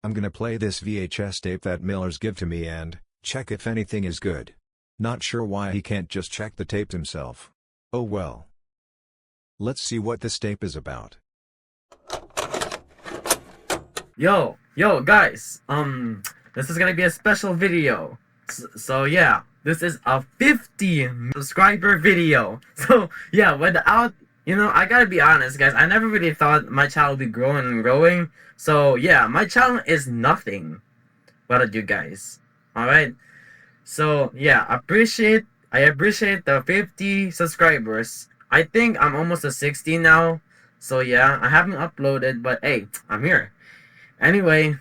I'm gonna play this VHS tape that Millers give to me and check if anything is good. Not sure why he can't just check the tape himself. Oh well. Let's see what this tape is about. Yo, guys, this is gonna be a special video. So yeah, this is a 50 subscriber video. So yeah, without, I gotta be honest, guys, I never really thought my channel would be growing and growing. So yeah, my channel is nothing without you guys. Alright? So yeah, I appreciate the 50 subscribers. I think I'm almost to 60 now. So yeah, I haven't uploaded, but hey, I'm here. Anyway,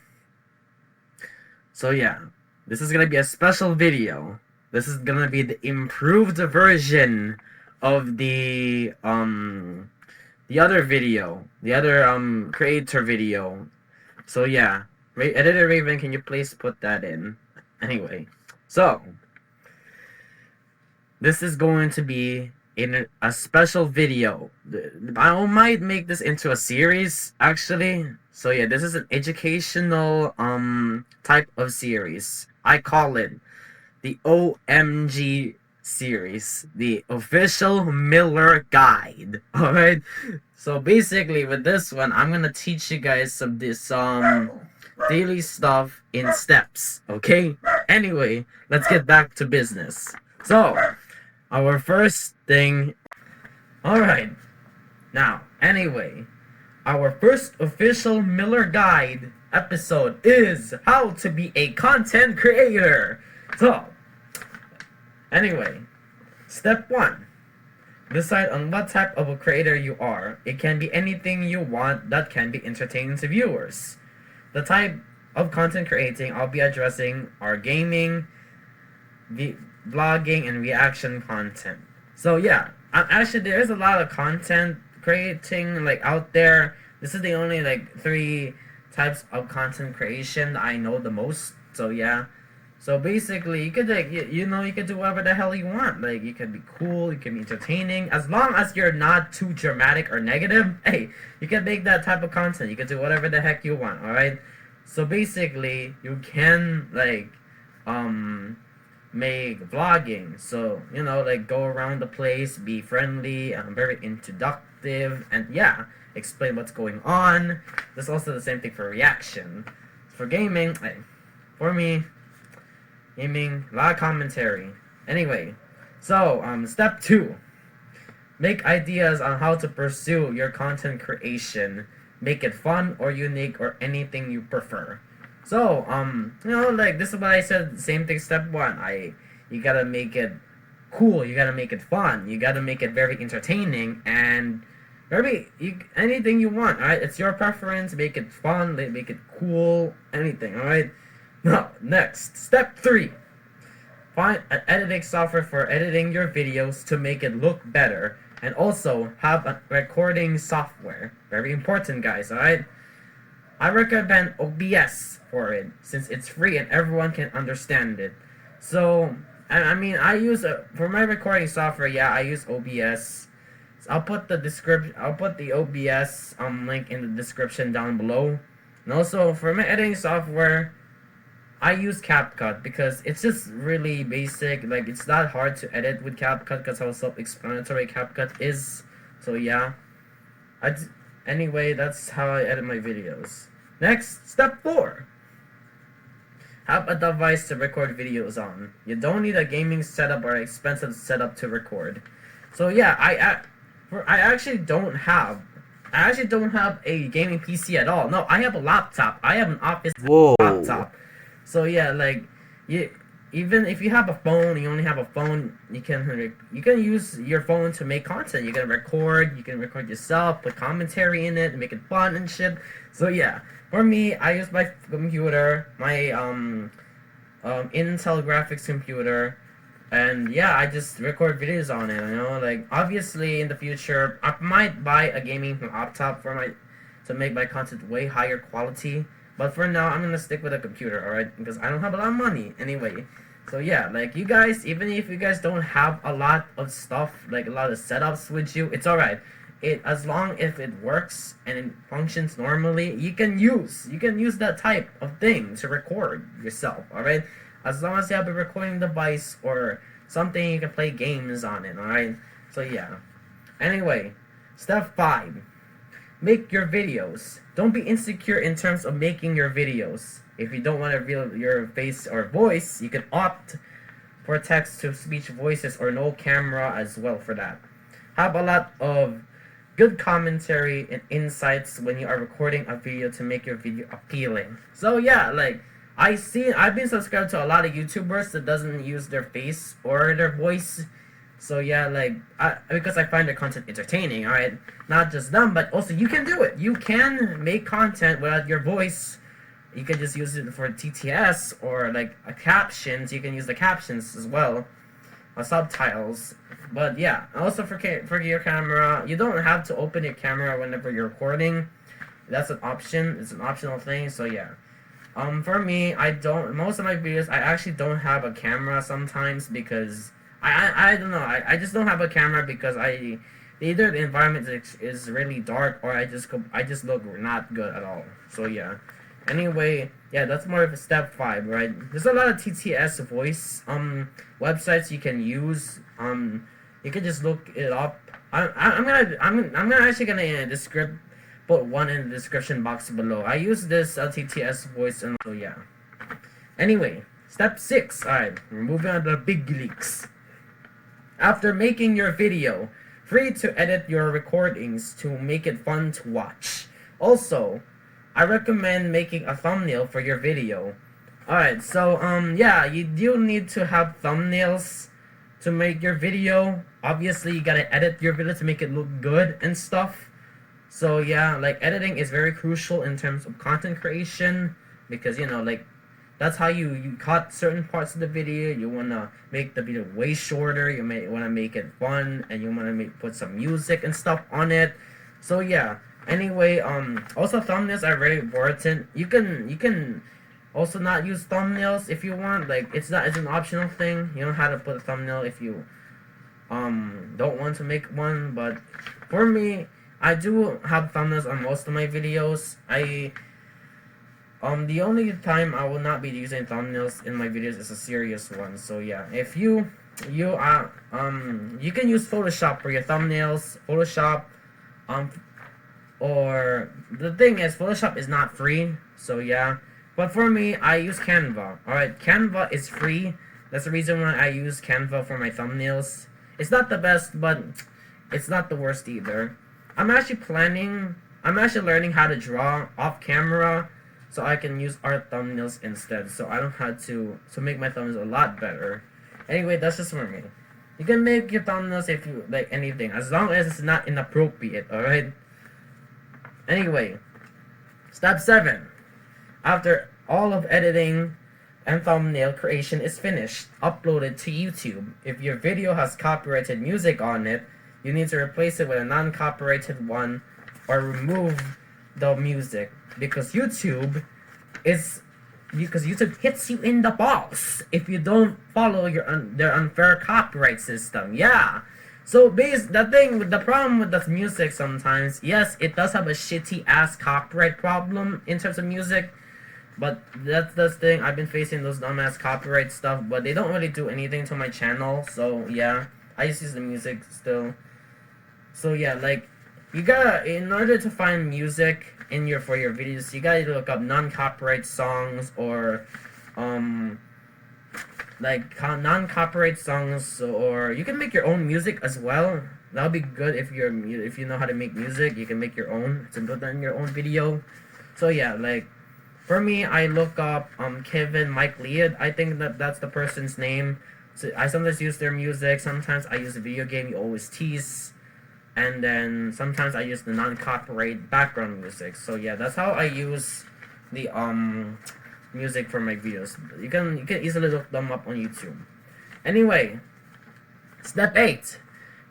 so yeah, this is gonna be a special video. This is gonna be the improved version of the other video, the other creator video. So yeah, Editor Raven, can you please put that in? Anyway, so this is going to be in a special video. I might make this into a series, actually. So yeah, this is an educational type of series. I call it the O.M.G Series, the Official Miller Guide. Alright? So basically with this one, I'm gonna teach you guys some daily stuff in steps. Okay? Anyway, let's get back to business. So our first thing, alright, now, anyway, our first official Miller Guide episode is how to be a content creator. So, anyway, step 1, decide on what type of a creator you are. It can be anything you want that can be entertaining to viewers. The type of content creating I'll be addressing are gaming, vlogging, and reaction content. So yeah, actually there is a lot of content creating out there. This is the only 3 types of content creation that I know the most. So yeah, so basically you could you could do whatever the hell you want. You could be cool, you can be entertaining, as long as you're not too dramatic or negative. Hey, you can make that type of content. You can do whatever the heck you want. All right, so basically you can make vlogging, so go around the place, be friendly, very introductive, and yeah, explain what's going on. There's also the same thing for reaction. For gaming, for me, gaming, a lot of commentary. Anyway, so step 2, make ideas on how to pursue your content creation. Make it fun or unique or anything you prefer. So, this is what I said, same thing, step 1. You gotta make it cool, you gotta make it fun, you gotta make it very entertaining, and anything you want, alright? It's your preference, make it fun, make it cool, anything, alright? Now, next, step 3. Find an editing software for editing your videos to make it look better, and also have a recording software. Very important, guys, alright? I recommend OBS for it, since it's free and everyone can understand it. So, I use for my recording software. Yeah, I use OBS. So I'll put the OBS link in the description down below. And also for my editing software, I use CapCut because it's just really basic. It's not hard to edit with CapCut because how self-explanatory CapCut is. So yeah, anyway, that's how I edit my videos. Next, step 4. Have a device to record videos on. You don't need a gaming setup or expensive setup to record. So yeah, I actually don't have a gaming PC at all. No, I have a laptop. I have an office laptop. So yeah, even if you have a phone, you only have a phone, you can use your phone to make content. You can record yourself, put commentary in it, make it fun and shit. So yeah, for me, I use my computer, my Intel graphics computer, and yeah, I just record videos on it. Obviously in the future, I might buy a gaming laptop to make my content way higher quality. But for now, I'm gonna stick with a computer, alright? Because I don't have a lot of money anyway. So yeah, you guys, even if you guys don't have a lot of stuff, a lot of setups with you, it's alright. as long if it works and it functions normally, you can use that type of thing to record yourself. All right, as long as you have a recording device or something you can play games on it. All right, so yeah. Anyway, step 5. Make your videos. Don't be insecure in terms of making your videos. If you don't want to reveal your face or voice, you can opt for text-to-speech voices or no camera as well for that. Have a lot of good commentary and insights when you are recording a video to make your video appealing. So yeah, like I've been subscribed to a lot of YouTubers that doesn't use their face or their voice. So yeah, like because I find their content entertaining. All right, not just them, but also you can do it. You can make content without your voice. You can just use it for TTS or like captions. You can use the captions as well, subtitles. But yeah, also for your camera, you don't have to open your camera whenever you're recording. That's an option. It's an optional thing. So yeah. For me, most of my videos I actually don't have a camera sometimes because I don't know. I just don't have a camera because either the environment is really dark or I just look not good at all. So yeah. Anyway, yeah, that's more of a step 5, right? There's a lot of TTS voice websites you can use. You can just look it up. I'm actually gonna put one in the description box below. I use this TTS voice, and so yeah. Anyway, step 6. Alright, we're moving on to the big leaks. After making your video, free to edit your recordings to make it fun to watch. Also, I recommend making a thumbnail for your video. Alright, so yeah, you do need to have thumbnails to make your video. Obviously, you gotta edit your video to make it look good and stuff. So yeah, like editing is very crucial in terms of content creation because you know, like that's how you cut certain parts of the video. You wanna make the video way shorter. You wanna make it fun, and you wanna put some music and stuff on it. So yeah. Anyway, also thumbnails are very important. You can also not use thumbnails if you want. Like it's an optional thing. You don't have to put a thumbnail if you don't want to make one. But for me, I do have thumbnails on most of my videos. The only time I will not be using thumbnails in my videos is a serious one. So yeah, if you can use Photoshop for your thumbnails. Photoshop, or the thing is, Photoshop is not free, so yeah. But for me, I use Canva. Alright, Canva is free. That's the reason why I use Canva for my thumbnails. It's not the best, but it's not the worst either. I'm actually learning how to draw off camera so I can use art thumbnails instead. So I don't have to make my thumbnails a lot better. Anyway, that's just for me. You can make your thumbnails if you like anything, as long as it's not inappropriate, alright? Anyway, step 7. After all of editing and thumbnail creation is finished, upload it to YouTube. If your video has copyrighted music on it, you need to replace it with a non-copyrighted one or remove the music because YouTube hits you in the balls if you don't follow their unfair copyright system. Yeah. So the problem with the music sometimes, yes, it does have a shitty ass copyright problem in terms of music, but that's the thing. I've been facing those dumbass copyright stuff, but they don't really do anything to my channel. So yeah, I just use the music still. So yeah, like in order to find music for your videos, you gotta look up non-copyright songs or non-copyright songs, or you can make your own music as well. That'll be good if you know how to make music. You can make your own to put that in your own video. So yeah, like for me, I look up Kevin Mike Lead. I think that's the person's name. So I sometimes use their music. Sometimes I use the video game You Always Tease, and then sometimes I use the non-copyright background music. So yeah, that's how I use the music for my videos. You can easily look them up on YouTube. Anyway, step 8.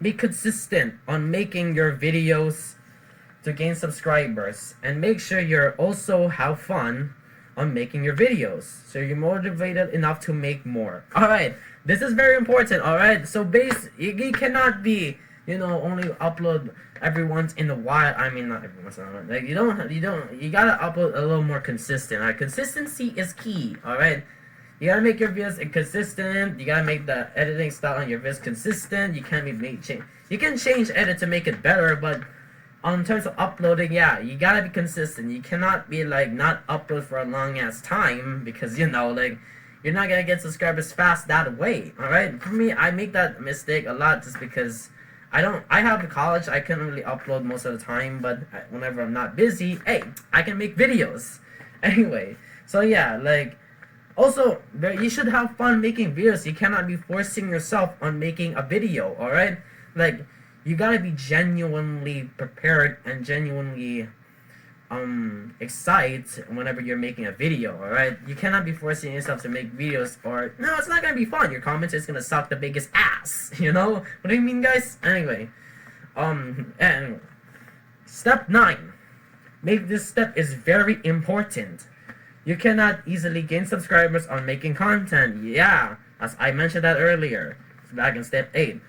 Be consistent on making your videos to gain subscribers, and make sure you're also have fun on making your videos so you're motivated enough to make more. Alright, this is very important. Alright, so you cannot be only upload every once in a while. I mean, not every once in a while. Like, you gotta upload a little more consistent. All right? Consistency is key. All right. You gotta make your videos consistent. You gotta make the editing style on your videos consistent. You can't be change. You can change edit to make it better, but on terms of uploading, yeah, you gotta be consistent. You cannot be like not upload for a long ass time because like you're not gonna get subscribers fast that way. All right, for me, I make that mistake a lot just because I have college. I can't really upload most of the time, but whenever I'm not busy, hey, I can make videos. Anyway, so yeah, like. Also, you should have fun making videos. You cannot be forcing yourself on making a video, alright? Like, you gotta be genuinely prepared and genuinely excited whenever you're making a video, alright? You cannot be forcing yourself to make videos or no, it's not gonna be fun. Your comments is gonna suck the biggest ass, What do you mean, guys? Anyway, and step 9. This step is very important. You cannot easily gain subscribers on making content. Yeah, as I mentioned that earlier, back in step 8.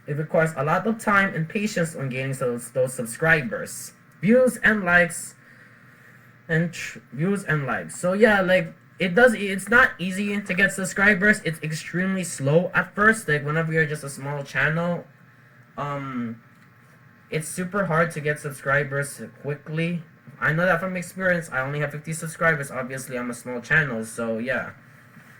It requires a lot of time and patience on gaining those subscribers, views and likes, So yeah, like it's not easy to get subscribers. It's extremely slow at first. Like whenever you're just a small channel, it's super hard to get subscribers quickly. I know that from experience. I only have 50 subscribers. Obviously, I'm a small channel, so yeah.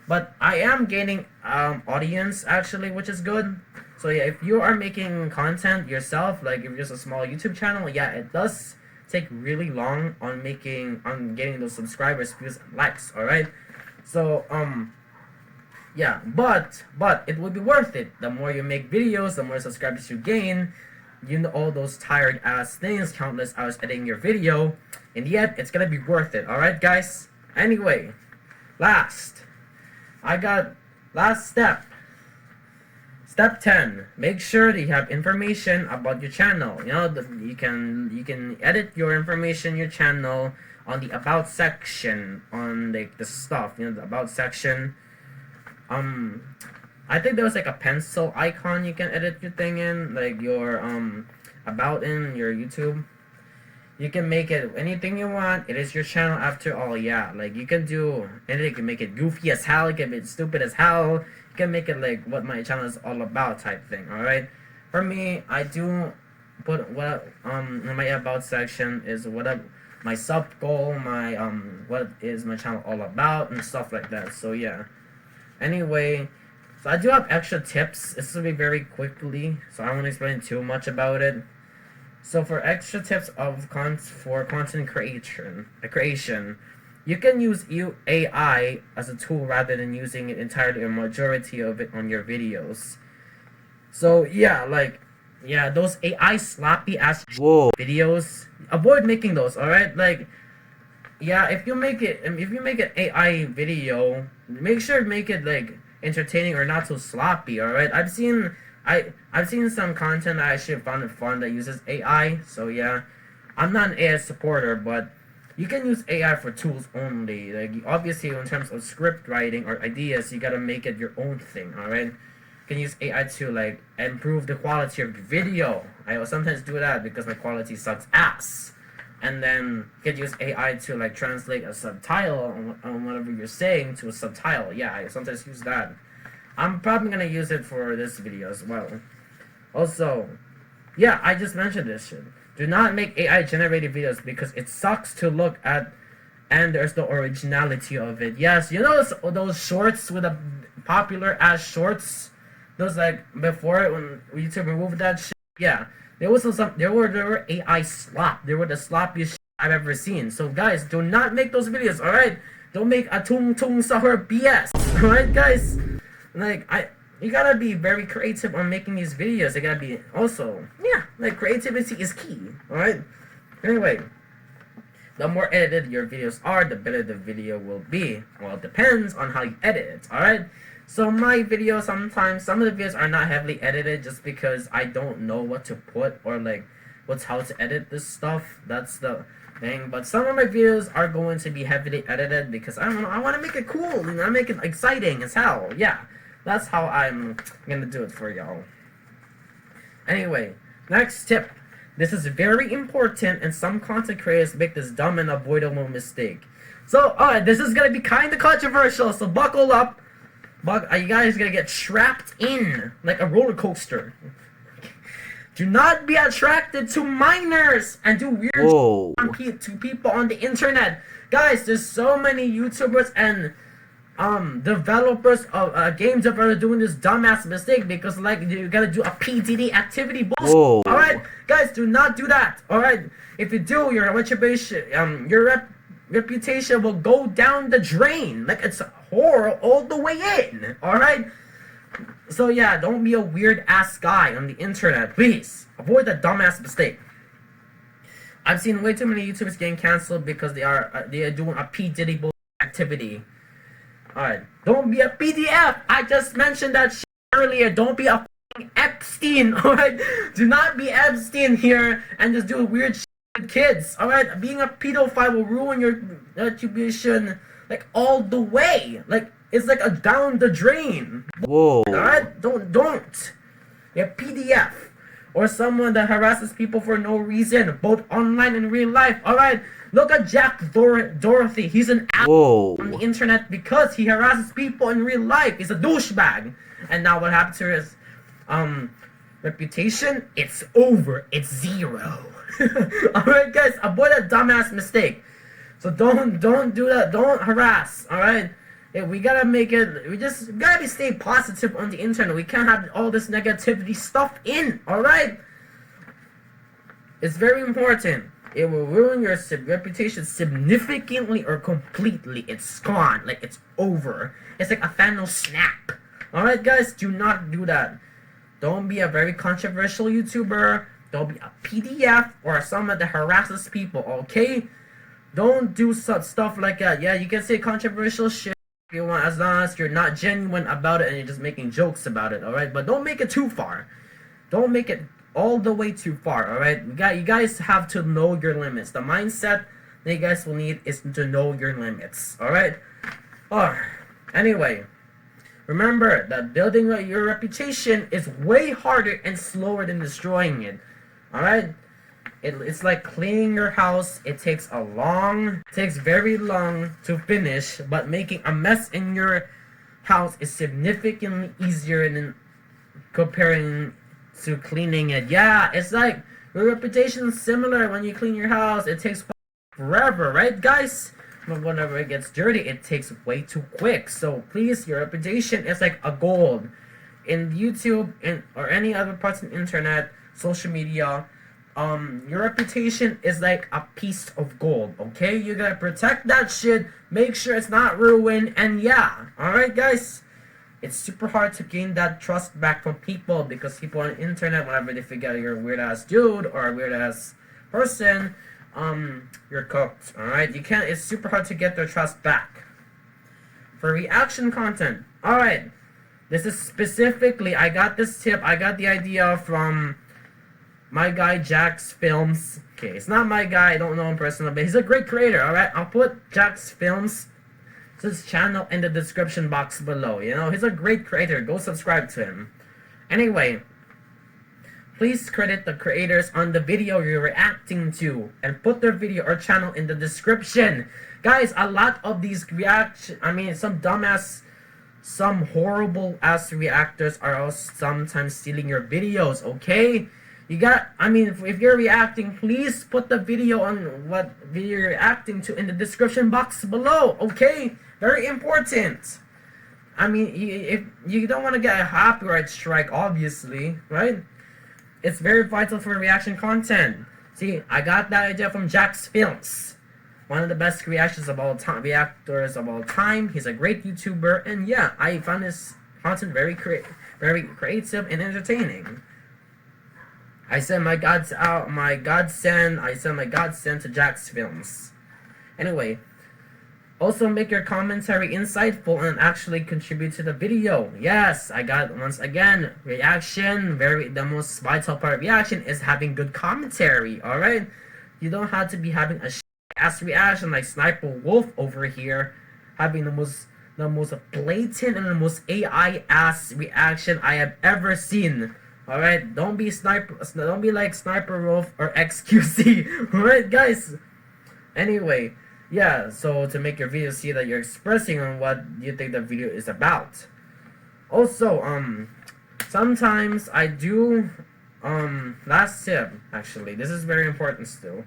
But I am gaining audience actually, which is good. So yeah, if you are making content yourself, like if you're just a small YouTube channel, yeah, it does take really long on getting those subscribers, views, and likes. All right. So yeah, but it will be worth it. The more you make videos, the more subscribers you gain. All those tired ass things, countless hours editing your video. In the end, it's gonna be worth it. Alright, guys? Anyway, last step. Step 10. Make sure that you have information about your channel. You can edit your information, your channel on the about section, on like the stuff, the about section. I think there was like a pencil icon you can edit your thing in, like your about in your YouTube. You can make it anything you want. It is your channel after all. Yeah, like you can do anything. You can make it goofy as hell. You can make it stupid as hell. You can make it like what my channel is all about type thing. All right. For me, I do put what in my about section is whatever my sub goal, my what is my channel all about and stuff like that. So yeah. Anyway. So I do have extra tips. This will be very quickly, so I won't explain too much about it. So for extra tips for content creation, you can use AI as a tool rather than using it entirely or majority of it on your videos. So yeah, those AI sloppy ass videos, avoid making those. All right, like. Yeah, if you make an AI video, make sure to make it like entertaining or not so sloppy. All right, I've seen some content that I actually found it fun that uses AI. So yeah, I'm not an AI supporter, but you can use AI for tools only. Like obviously, in terms of script writing or ideas, you gotta make it your own thing. All right, you can use AI to like improve the quality of the video. I will sometimes do that because my quality sucks ass. And then you could use AI to like translate a subtitle on whatever you're saying to a subtitle. Yeah, I sometimes use that. I'm probably gonna use it for this video as well. Also, yeah, I just mentioned this shit. Do not make AI generated videos because it sucks to look at and there's no originality of it. Yes, those shorts with the popular ass shorts? Those like before when YouTube removed that shit? Yeah. There were AI slop. They were the sloppiest shit I've ever seen. So guys, do not make those videos, alright? Don't make a tung sahur BS. Alright guys? You gotta be very creative on making these videos. They gotta be also, yeah, like creativity is key. Alright? Anyway, the more edited your videos are, the better the video will be. Well, it depends on how you edit it, alright? So my videos sometimes, some of the videos are not heavily edited just because I don't know what to put or like how to edit this stuff. That's the thing. But some of my videos are going to be heavily edited because I want to make it cool and I make it exciting as hell. Yeah, that's how I'm gonna do it for y'all. Anyway, Next tip. This is very important, and some content creators make this dumb and avoidable mistake. So, alright, this is gonna be kind of controversial, so buckle up. You guys gonna get trapped in like a roller coaster. Do not be attracted to minors and do weird to people on the internet. Guys, there's so many YouTubers and developers of game developers doing this dumbass mistake because like you gotta do a PDD activity bullshit. Alright, guys, do not do that. Alright, if you do, your reputation will go down the drain. Like it's horror all the way in. Alright. So yeah, don't be a weird ass guy on the internet. Please avoid the dumbass mistake. I've seen way too many YouTubers getting canceled because they are doing a P Diddy bull activity. Alright, don't be a PDF. I just mentioned that shit earlier. Don't be a Epstein. Alright, do not be Epstein here and just do weird shit with kids. Alright, being a pedophile will ruin your reputation like all the way. Like it's like a down the drain. Alright, don't. You're a PDF or someone that harasses people for no reason, both online and real life. Alright, look at Jack Dorothy. He's an asshole on the internet because he harasses people in real life. He's a douchebag. And now what happened to his reputation? It's over. It's 0. Alright guys, avoid a dumbass mistake. So don't do that. Don't harass. Alright? Yeah, we gotta make it. We just gotta stay positive on the internet. We can't have all this negativity stuff in. All right, it's very important. It will ruin your reputation significantly or completely. It's gone. Like it's over. It's like a Thanos snap. All right, guys, do not do that. Don't be a very controversial YouTuber. Don't be a PDF or someone that harasses people. Okay, don't do such stuff like that. Yeah, you can say controversial shit you want as long as you're not genuine about it and you're just making jokes about it, alright? But don't make it too far. Don't make it all the way too far, alright? You guys have to know your limits. The mindset that you guys will need is to know your limits, alright? Anyway, remember that building your reputation is way harder and slower than destroying it, alright? It's like cleaning your house. It takes very long to finish, but making a mess in your house is significantly easier than comparing to cleaning it. Yeah, it's like your reputation is similar. When you clean your house, it takes forever, right guys? But whenever it gets dirty, it takes way too quick. So please, your reputation is like a gold. In YouTube or any other parts of the internet, social media, your reputation is like a piece of gold, okay? You gotta protect that shit, make sure it's not ruined, and yeah, alright guys? It's super hard to gain that trust back from people because people on the internet, whenever they figure out you're a weird ass dude or a weird ass person, you're cooked, alright? It's super hard to get their trust back. For reaction content, alright, this is specifically, I got this tip, I got the idea from my guy Jack's Films. Okay, it's not my guy, I don't know him personally, but he's a great creator, alright? I'll put Jack's Films, his channel, in the description box below. You know, he's a great creator. Go subscribe to him. Anyway, please credit the creators on the video you're reacting to and put their video or channel in the description. Guys, a lot of these some horrible ass reactors are also sometimes stealing your videos, okay? If you're reacting, please put the video on what video you're reacting to in the description box below, okay? Very important. If you don't want to get a copyright strike, obviously, right? It's very vital for reaction content. See, I got that idea from Jack's Films. One of the best reactors of all time. He's a great YouTuber, and yeah, I found his content very creative and entertaining. I send my godsend to Jack's Films. Anyway, also make your commentary insightful and actually contribute to the video. Yes, I got, once again, reaction. The most vital part of reaction is having good commentary, alright? You don't have to be having a ass reaction like Sniper Wolf over here, having the most blatant and the most AI ass reaction I have ever seen. Alright, don't be like Sniper Wolf or XQC. Alright, guys. Anyway, yeah, so to make your video see that you're expressing on what you think the video is about. Also, sometimes I do, last tip, actually, this is very important still.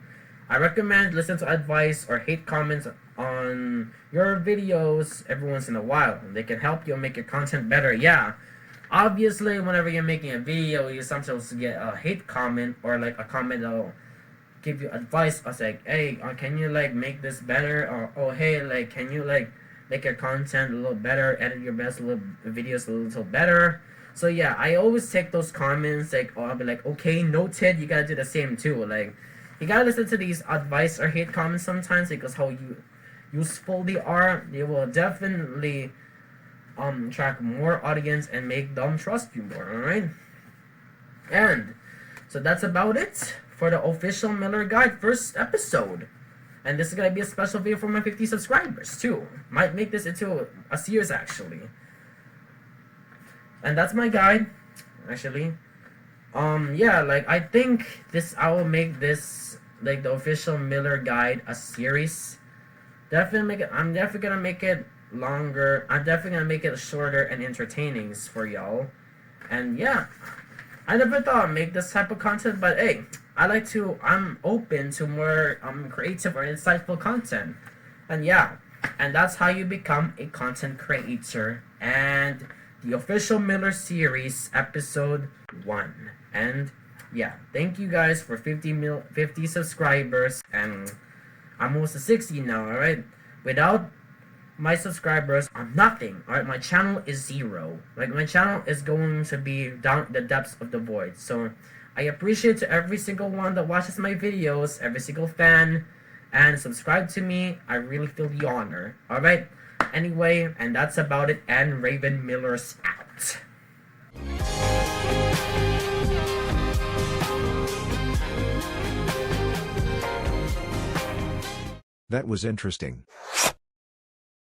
I recommend listen to advice or hate comments on your videos every once in a while. They can help you make your content better, yeah. Obviously, whenever you're making a video, you sometimes get a hate comment or like a comment that'll give you advice. I was like, hey, can you like make this better? Or oh, hey, like can you like make your content a little better, edit your videos a little better. So yeah, I always take those comments. Like, oh, I'll be like, okay, noted. You gotta do the same too. Like, you gotta listen to these advice or hate comments sometimes because how useful they are. They will definitely attract more audience and make them trust you more. All right, and so that's about it for the official Miller Guide first episode. And this is gonna be a special video for my 50 subscribers too. Might make this into a series actually. And that's my guide, actually. Yeah, like I think I will make this like the official Miller Guide a series. I'm definitely gonna make it longer. I'm definitely gonna make it shorter and entertaining for y'all. And yeah, I never thought I'd make this type of content, but hey, I'm open to more creative or insightful content. And yeah, and that's how you become a content creator. And the official Miller series episode 1. And yeah, thank you guys for 50 subscribers, and I'm almost to 60 now. All right, without my subscribers, I'm nothing. All right, my channel is 0. Like, my channel is going to be down the depths of the void. So I appreciate to every single one that watches my videos, every single fan, and subscribe to me. I really feel the honor. All right, anyway, and that's about it. And Raven Millers out. That was interesting.